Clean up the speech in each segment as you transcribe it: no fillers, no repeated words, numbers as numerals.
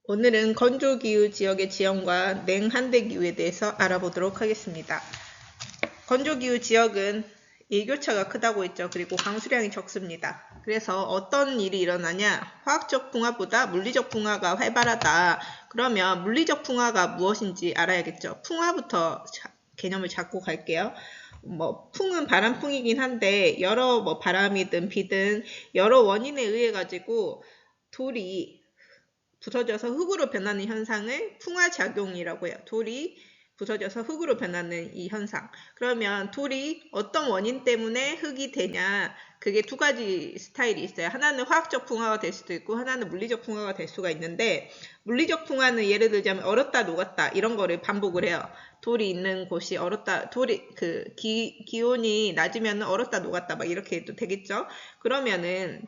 오늘은 건조기후 지역의 지형과 냉한대기후에 대해서 알아보도록 하겠습니다. 건조기후 지역은 일교차가 크다고 했죠. 그리고 강수량이 적습니다. 그래서 어떤 일이 일어나냐? 화학적 풍화보다 물리적 풍화가 활발하다. 그러면 물리적 풍화가 무엇인지 알아야겠죠. 풍화부터 개념을 잡고 갈게요. 풍은 바람풍이긴 한데 여러 바람이든 비든 여러 원인에 의해 가지고 돌이 부서져서 흙으로 변하는 현상을 풍화작용이라고 해요. 돌이 부서져서 흙으로 변하는 이 현상. 그러면 돌이 어떤 원인 때문에 흙이 되냐? 그게 두 가지 스타일이 있어요. 하나는 화학적 풍화가 될 수도 있고 하나는 물리적 풍화가 될 수가 있는데, 물리적 풍화는 예를 들자면 얼었다 녹았다 이런 거를 반복을 해요. 돌이 있는 곳이 얼었다, 기온이 낮으면 얼었다 녹았다 막 이렇게 해도 되겠죠. 그러면은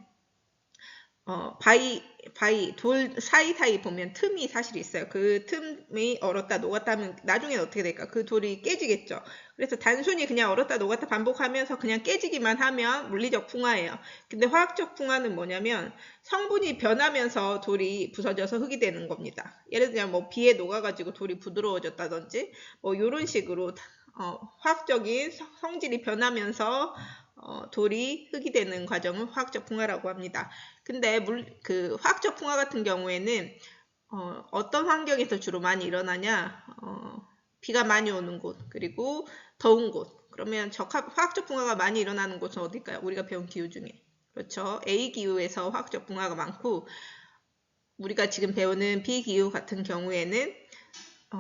돌 사이사이 보면 틈이 사실 있어요. 그 틈이 얼었다 녹았다 하면 나중엔 어떻게 될까? 그 돌이 깨지겠죠. 그래서 단순히 그냥 얼었다 녹았다 반복하면서 그냥 깨지기만 하면 물리적 풍화예요. 근데 화학적 풍화는 뭐냐면 성분이 변하면서 돌이 부서져서 흙이 되는 겁니다. 예를 들면 비에 녹아가지고 돌이 부드러워졌다든지 이런 식으로 화학적인 성질이 변하면서 돌이 흙이 되는 과정을 화학적 풍화라고 합니다. 근데 화학적 풍화 같은 경우에는 어떤 환경에서 주로 많이 일어나냐? 비가 많이 오는 곳, 그리고 더운 곳. 그러면 화학적 풍화가 많이 일어나는 곳은 어딜까요? 우리가 배운 기후 중에. 그렇죠. A 기후에서 화학적 풍화가 많고, 우리가 지금 배우는 B 기후 같은 경우에는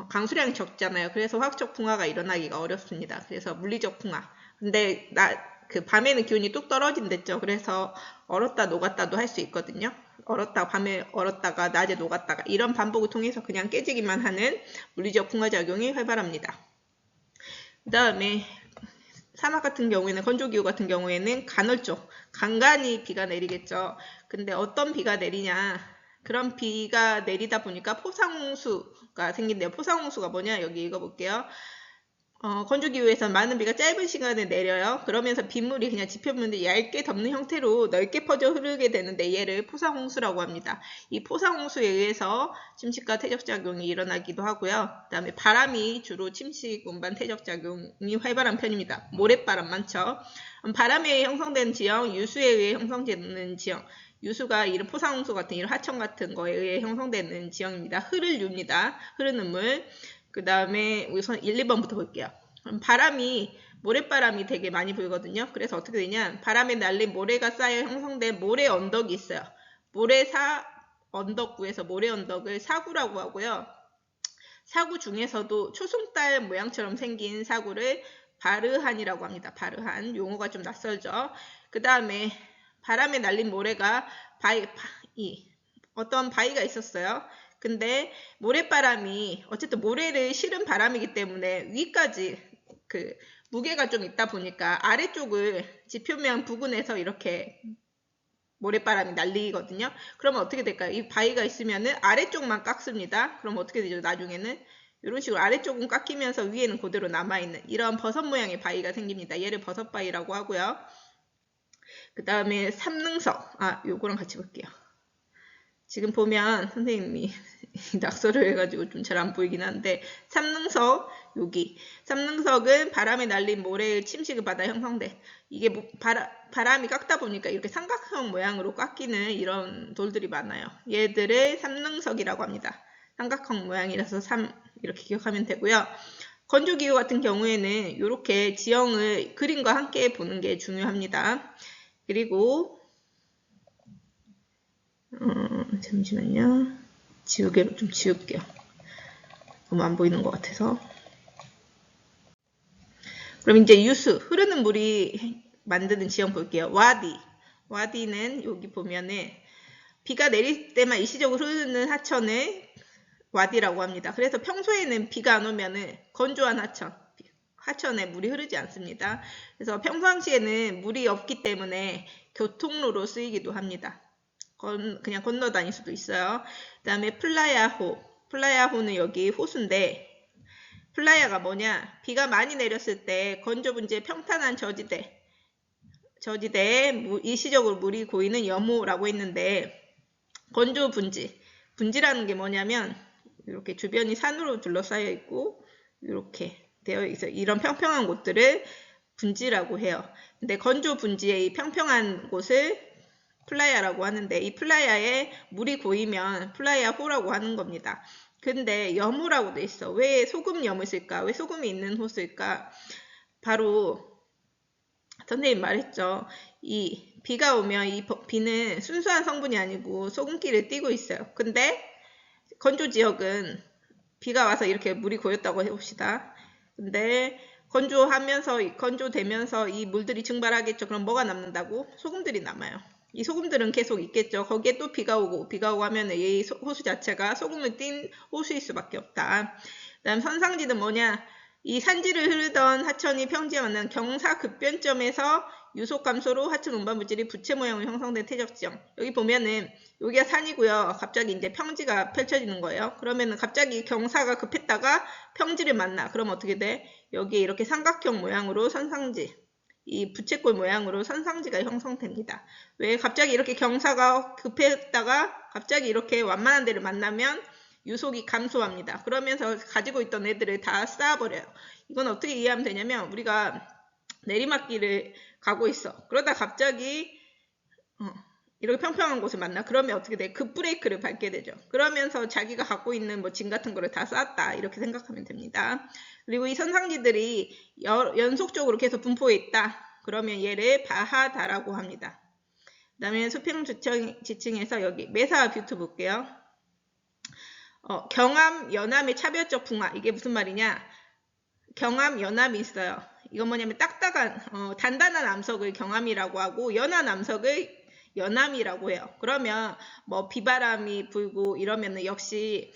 강수량이 적잖아요. 그래서 화학적 풍화가 일어나기가 어렵습니다. 그래서 물리적 풍화. 근데 밤에는 기온이 뚝 떨어진댔죠. 그래서 얼었다 녹았다도 할 수 있거든요. 밤에 얼었다가 낮에 녹았다가 이런 반복을 통해서 그냥 깨지기만 하는 물리적 풍화 작용이 활발합니다. 그 다음에 사막 같은 경우에는, 건조기후 같은 경우에는 간헐적, 간간히 비가 내리겠죠. 근데 어떤 비가 내리냐? 그런 비가 내리다 보니까 포상홍수가 생긴대요. 포상홍수가 뭐냐? 여기 읽어볼게요. 건조기후에서는 많은 비가 짧은 시간에 내려요. 그러면서 빗물이 그냥 지표면에 얇게 덮는 형태로 넓게 퍼져 흐르게 되는데 얘를 포상홍수라고 합니다. 이 포상홍수에 의해서 침식과 퇴적작용이 일어나기도 하고요. 그 다음에 바람이 주로 침식 운반 퇴적작용이 활발한 편입니다. 모래바람 많죠. 바람에 의해 형성되는 지형, 유수에 의해 형성되는 지형. 유수가 이런 포상홍수 같은 이런 하천 같은 거에 의해 형성되는 지형입니다. 흐를 유입니다. 흐르는 물. 그 다음에 우선 1, 2번부터 볼게요. 모래바람이 되게 많이 불거든요. 그래서 어떻게 되냐? 바람에 날린 모래가 쌓여 형성된 모래 언덕이 있어요. 언덕구에서 모래 언덕을 사구라고 하고요. 사구 중에서도 초승달 모양처럼 생긴 사구를 바르한이라고 합니다. 바르한. 용어가 좀 낯설죠. 그 다음에 바람에 날린 모래가 어떤 바위가 있었어요. 근데 모래바람이 어쨌든 모래를 실은 바람이기 때문에 위까지 무게가 좀 있다 보니까 아래쪽을 지표면 부근에서 이렇게 모래바람이 날리거든요. 그러면 어떻게 될까요? 이 바위가 있으면은 아래쪽만 깎습니다. 그럼 어떻게 되죠? 나중에는 이런 식으로 아래쪽은 깎이면서 위에는 그대로 남아있는 이런 버섯 모양의 바위가 생깁니다. 얘를 버섯바위라고 하고요. 그 다음에 삼능석. 요거랑 같이 볼게요. 지금 보면 선생님이 낙서를 해가지고 좀 잘 안 보이긴 한데, 삼능석은 바람에 날린 모래의 침식을 받아 형성돼. 이게 바람이 깎다 보니까 이렇게 삼각형 모양으로 깎이는 이런 돌들이 많아요. 얘들을 삼능석이라고 합니다. 삼각형 모양이라서 이렇게 기억하면 되고요. 건조기후 같은 경우에는 이렇게 지형을 그림과 함께 보는 게 중요합니다. 그리고 잠시만요. 지우개로 좀 지울게요. 너무 안 보이는 것 같아서. 그럼 이제 유수, 흐르는 물이 만드는 지형 볼게요. 와디는 여기 보면은 비가 내릴 때만 일시적으로 흐르는 하천을 와디라고 합니다. 그래서 평소에는 비가 안 오면은 건조한 하천에 물이 흐르지 않습니다. 그래서 평상시에는 물이 없기 때문에 교통로로 쓰이기도 합니다. 그냥 건너 다닐 수도 있어요. 그 다음에 플라야호는 여기 호수인데, 플라야가 뭐냐? 비가 많이 내렸을 때 건조 분지의 평탄한 저지대에 일시적으로 물이 고이는 여모라고 했는데, 건조 분지, 분지라는 게 뭐냐면 이렇게 주변이 산으로 둘러싸여 있고 이렇게 되어 있어요. 이런 평평한 곳들을 분지라고 해요. 근데 건조 분지의 이 평평한 곳을 플라야라고 하는데 이 플라야에 물이 고이면 플라야 호라고 하는 겁니다. 근데 여무라고 돼 있어. 왜 소금 여무 쓸까? 왜 소금이 있는 호수일까? 바로 선생님 말했죠. 이 비가 오면 이 비는 순수한 성분이 아니고 소금기를 띠고 있어요. 근데 건조 지역은 비가 와서 이렇게 물이 고였다고 해봅시다. 근데 건조되면서 이 물들이 증발하겠죠. 그럼 뭐가 남는다고? 소금들이 남아요. 이 소금들은 계속 있겠죠. 거기에 또 비가 오고 하면 이 호수 자체가 소금을 띤 호수일 수밖에 없다. 그다음 선상지는 뭐냐? 이 산지를 흐르던 하천이 평지에 만난 경사급변점에서 유속 감소로 하천 운반물질이 부채 모양으로 형성된 퇴적지형. 여기 보면은 여기가 산이고요. 갑자기 이제 평지가 펼쳐지는 거예요. 그러면은 갑자기 경사가 급했다가 평지를 만나. 그럼 어떻게 돼? 여기에 이렇게 삼각형 모양으로 선상지, 이 부채꼴 모양으로 선상지가 형성됩니다. 왜? 갑자기 이렇게 경사가 급했다가 갑자기 이렇게 완만한 데를 만나면 유속이 감소합니다. 그러면서 가지고 있던 애들을 다 쌓아버려요. 이건 어떻게 이해하면 되냐면 우리가 내리막길을 가고 있어. 그러다 갑자기 이렇게 평평한 곳을 만나. 그러면 어떻게 돼? 급브레이크를 밟게 되죠. 그러면서 자기가 갖고 있는 뭐 짐 같은 거를 다 쌓았다. 이렇게 생각하면 됩니다. 그리고 이 선상지들이 연속적으로 계속 분포해 있다. 그러면 얘를 바하다라고 합니다. 그 다음에 수평 지층에서 여기 메사 뷰트 볼게요. 경암, 연암의 차별적 풍화. 이게 무슨 말이냐? 경암, 연암이 있어요. 이건 뭐냐면 딱딱한, 단단한 암석을 경암이라고 하고 연한 암석을 연암이라고 해요. 그러면 뭐 비바람이 불고 이러면은 역시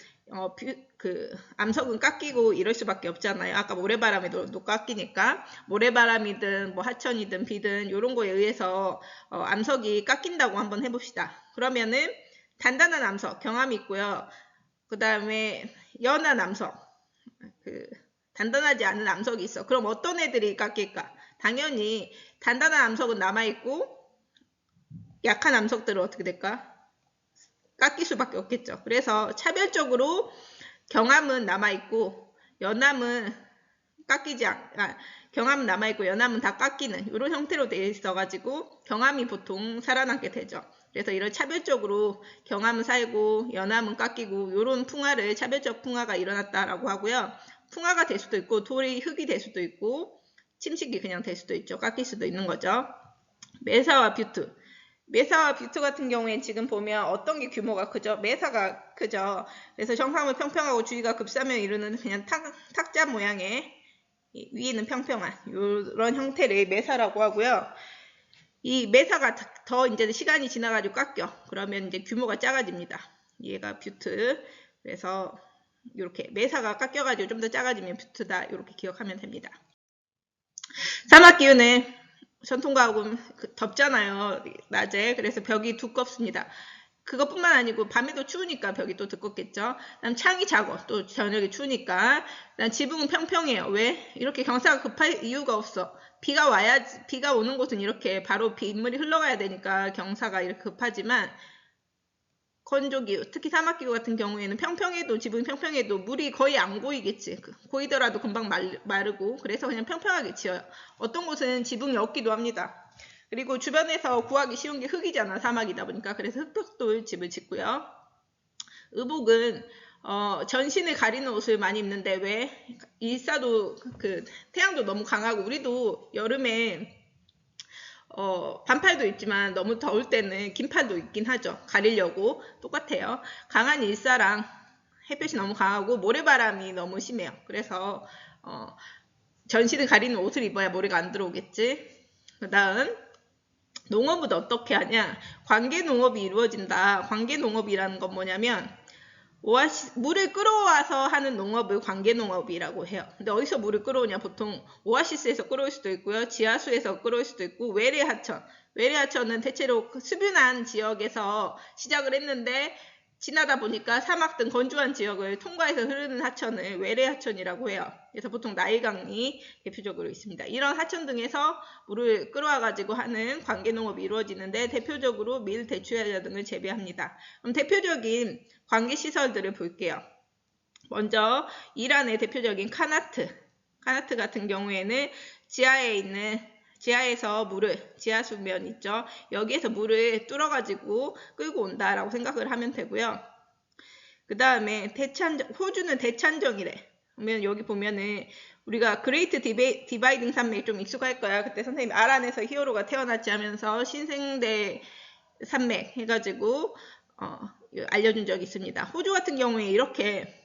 암석은 깎이고 이럴 수밖에 없잖아요. 아까 모래바람에도 깎이니까 모래바람이든 뭐 하천이든 비든 이런 거에 의해서 암석이 깎인다고 한번 해봅시다. 그러면은 단단한 암석, 경암이 있고요. 그 다음에 연한 암석, 단단하지 않은 암석이 있어. 그럼 어떤 애들이 깎일까? 당연히 단단한 암석은 남아있고 약한 암석들은 어떻게 될까? 깎일 수밖에 없겠죠. 그래서 차별적으로 경암은 남아있고 연암은 경암은 남아있고 연암은 다 깎이는 이런 형태로 되어 있어가지고 경암이 보통 살아남게 되죠. 그래서 이런 차별적으로 경암은 살고 연암은 깎이고 이런 풍화를 차별적 풍화가 일어났다라고 하고요. 풍화가 될 수도 있고 돌이 흙이 될 수도 있고 침식이 그냥 될 수도 있죠. 깎일 수도 있는 거죠. 메사와 뷰트. 메사와 뷰트 같은 경우에 지금 보면 어떤 게 규모가 크죠? 메사가 크죠. 그래서 정상은 평평하고 주위가 급사면 이루는 그냥 탁자 모양의 위에는 평평한 이런 형태를 메사라고 하고요. 이 메사가 더 이제 시간이 지나가지고 깎여. 그러면 이제 규모가 작아집니다. 얘가 뷰트. 그래서 이렇게 메사가 깎여가지고 좀 더 작아지면 뷰트다. 이렇게 기억하면 됩니다. 사막 기후는 전통가옥은 덥잖아요. 낮에. 그래서 벽이 두껍습니다. 그것뿐만 아니고 밤에도 추우니까 벽이 또 두껍겠죠. 그다음 창이 작아. 또 저녁에 추우니까. 그다음 지붕은 평평해요. 왜? 이렇게 경사가 급할 이유가 없어. 비가 오는 곳은 이렇게 바로 빗물이 흘러가야 되니까 경사가 이렇게 급하지만 건조기후, 특히 사막기후 같은 경우에는 지붕이 평평해도 물이 거의 안 고이겠지. 고이더라도 금방 마르고 그래서 그냥 평평하게 지어요. 어떤 곳은 지붕이 없기도 합니다. 그리고 주변에서 구하기 쉬운 게 흙이잖아. 사막이다 보니까. 그래서 흙벽돌 집을 짓고요. 의복은 전신을 가리는 옷을 많이 입는데 왜? 일사도 태양도 너무 강하고 우리도 여름에 반팔도 있지만 너무 더울 때는 긴팔도 입긴 하죠. 가리려고. 똑같아요. 강한 일사랑 햇볕이 너무 강하고 모래바람이 너무 심해요. 그래서 전신을 가리는 옷을 입어야 모래가 안 들어오겠지. 그 다음 농업은 어떻게 하냐? 관계농업이 이루어진다. 관계농업이라는 건 뭐냐면 물을 끌어와서 하는 농업을 관계농업이라고 해요. 근데 어디서 물을 끌어오냐? 보통 오아시스에서 끌어올 수도 있고요. 지하수에서 끌어올 수도 있고 외래하천. 외래하천은 대체로 수변한 지역에서 시작을 했는데 지나다 보니까 사막 등 건조한 지역을 통과해서 흐르는 하천을 외래 하천이라고 해요. 그래서 보통 나일강이 대표적으로 있습니다. 이런 하천 등에서 물을 끌어와 가지고 하는 관계 농업이 이루어지는데 대표적으로 밀, 대추, 야자 등을 재배합니다. 그럼 대표적인 관계 시설들을 볼게요. 먼저 이란의 대표적인 카나트 같은 경우에는 지하에서 물을, 지하 수면 있죠. 여기에서 물을 뚫어가지고 끌고 온다라고 생각을 하면 되고요. 그 다음에 호주는 대찬정이래. 그러면 여기 보면은 우리가 그레이트 디바이딩 산맥 좀 익숙할 거야. 그때 선생님이 아란에서 히어로가 태어났지 하면서 신생대 산맥 해가지고 알려준 적이 있습니다. 호주 같은 경우에 이렇게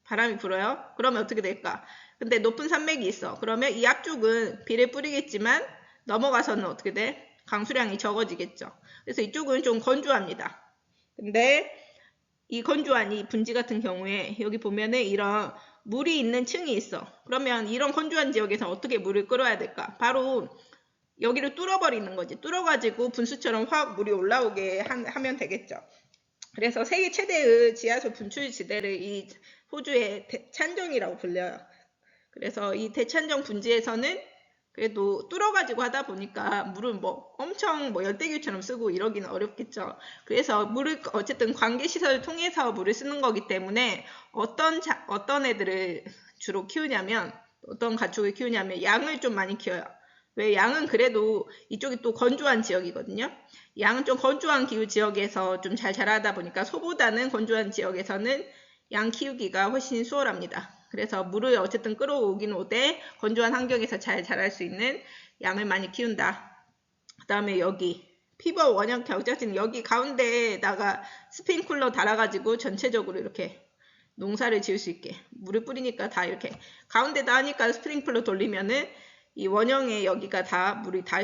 바람이 불어요. 그러면 어떻게 될까? 근데 높은 산맥이 있어. 그러면 이 앞쪽은 비를 뿌리겠지만 넘어가서는 어떻게 돼? 강수량이 적어지겠죠. 그래서 이쪽은 좀 건조합니다. 근데 이 건조한 이 분지 같은 경우에 여기 보면은 이런 물이 있는 층이 있어. 그러면 이런 건조한 지역에서 어떻게 물을 끌어야 될까? 바로 여기를 뚫어버리는 거지. 뚫어가지고 분수처럼 확 물이 올라오게 하면 되겠죠. 그래서 세계 최대의 지하수 분출 지대를 이 호주의 대찬정이라고 불려요. 그래서 이 대찬정 분지에서는 그래도 뚫어가지고 하다 보니까 물을 엄청 열대규처럼 쓰고 이러기는 어렵겠죠. 그래서 물을 어쨌든 관계시설을 통해서 물을 쓰는 거기 때문에 어떤 애들을 주로 키우냐면 어떤 가축을 키우냐면 양을 좀 많이 키워요. 왜? 양은 그래도 이쪽이 또 건조한 지역이거든요. 양은 좀 건조한 기후 지역에서 좀 잘 자라다 보니까 소보다는 건조한 지역에서는 양 키우기가 훨씬 수월합니다. 그래서 물을 어쨌든 끌어오긴 오되 건조한 환경에서 잘 자랄 수 있는 양을 많이 키운다. 그 다음에 여기 피버 원형 경작진 여기 가운데에다가 스프링클러 달아가지고 전체적으로 이렇게 농사를 지을 수 있게 물을 뿌리니까 다 이렇게 가운데다 하니까 스프링클러 돌리면은 이 원형에 여기가 다 물이 다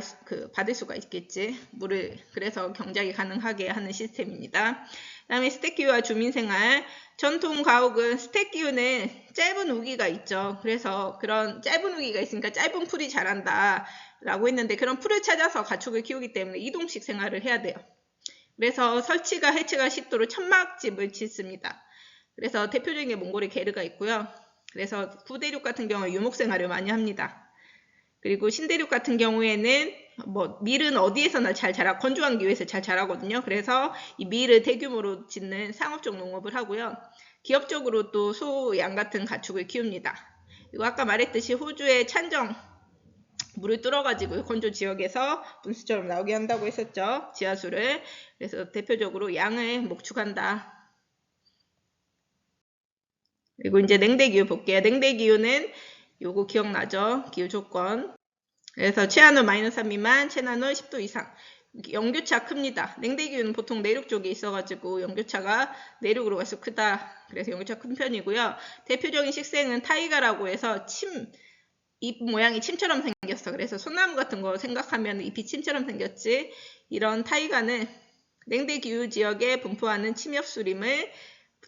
받을 수가 있겠지. 물을 그래서 경작이 가능하게 하는 시스템입니다. 그 다음에 스택기후와 주민생활. 전통 가옥은 스택기후는 짧은 우기가 있죠. 그래서 그런 짧은 우기가 있으니까 짧은 풀이 자란다 라고 했는데 그런 풀을 찾아서 가축을 키우기 때문에 이동식 생활을 해야 돼요. 그래서 설치가 해체가 쉽도록 천막집을 짓습니다. 그래서 대표적인 게 몽골의 게르가 있고요. 그래서 구대륙 같은 경우는 유목생활을 많이 합니다. 그리고 신대륙 같은 경우에는 밀은 어디에서나 잘 자라, 건조한 기후에서 잘 자라거든요. 그래서 이 밀을 대규모로 짓는 상업적 농업을 하고요. 기업적으로 또 소, 양 같은 가축을 키웁니다. 그리고 아까 말했듯이 호주의 찬정, 물을 뚫어가지고 건조 지역에서 분수처럼 나오게 한다고 했었죠. 지하수를. 그래서 대표적으로 양을 목축한다. 그리고 이제 냉대기후 볼게요. 냉대기후는 요거 기억나죠? 기후 조건. 그래서 최하노 -3 미만, 최난올 10도 이상. 연교차 큽니다. 냉대기후는 보통 내륙 쪽에 있어가지고 연교차가 내륙으로 갈수록 크다. 그래서 연교차 큰 편이고요. 대표적인 식생은 타이가라고 해서 잎 모양이 침처럼 생겼어. 그래서 소나무 같은 거 생각하면 잎이 침처럼 생겼지. 이런 타이가는 냉대기후 지역에 분포하는 침엽수림을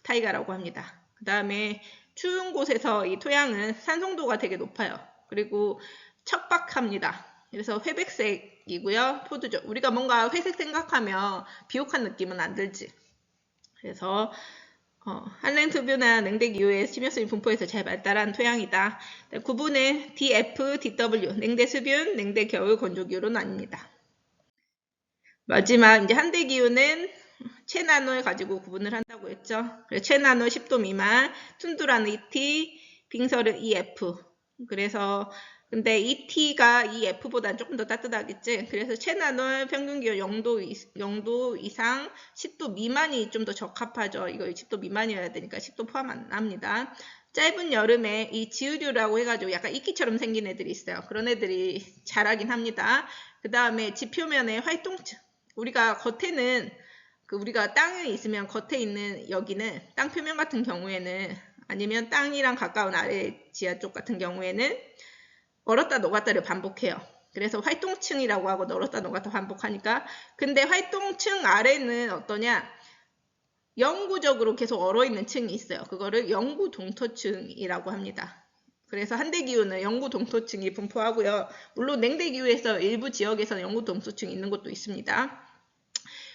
타이가라고 합니다. 그 다음에 추운 곳에서 이 토양은 산성도가 되게 높아요. 그리고 척박합니다. 그래서 회백색이고요. 포도죠. 우리가 뭔가 회색 생각하면 비옥한 느낌은 안 들지. 그래서 한랭투뷰나 냉대기후의 침엽수림 분포에서 잘 발달한 토양이다. 구분은 DF, DW, 냉대수분, 냉대겨울 건조기후로 나뉩니다. 마지막 이제 한대기후는 최난올 가지고 구분을 한다고 했죠. 그래서 최난올 10도 미만, 툰두라는 ET, 빙설은 EF. 그래서 근데 ET가 EF보다는 조금 더 따뜻하겠지. 그래서 최난올 평균기온 0도 이상 10도 미만이 좀 더 적합하죠. 이거 10도 미만이어야 되니까 10도 포함 안 합니다. 짧은 여름에 이 지우류라고 해가지고 약간 이끼처럼 생긴 애들이 있어요. 그런 애들이 자라긴 합니다. 그 다음에 지표면에 활동층. 우리가 겉에는 우리가 땅에 있으면 겉에 있는 여기는 땅 표면 같은 경우에는 아니면 땅이랑 가까운 아래 지하 쪽 같은 경우에는 얼었다 녹았다를 반복해요. 그래서 활동층이라고 하고 얼었다 녹았다 반복하니까. 근데 활동층 아래는 어떠냐? 영구적으로 계속 얼어있는 층이 있어요. 그거를 영구 동토층이라고 합니다. 그래서 한대기후는 영구 동토층이 분포하고요. 물론 냉대기후에서 일부 지역에서는 영구 동토층이 있는 곳도 있습니다.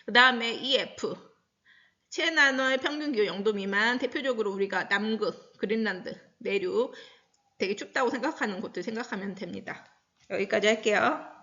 그 다음에 EF. 최난화의 평균 기온 0도 미만, 대표적으로 우리가 남극, 그린란드, 내륙 되게 춥다고 생각하는 곳들 생각하면 됩니다. 여기까지 할게요.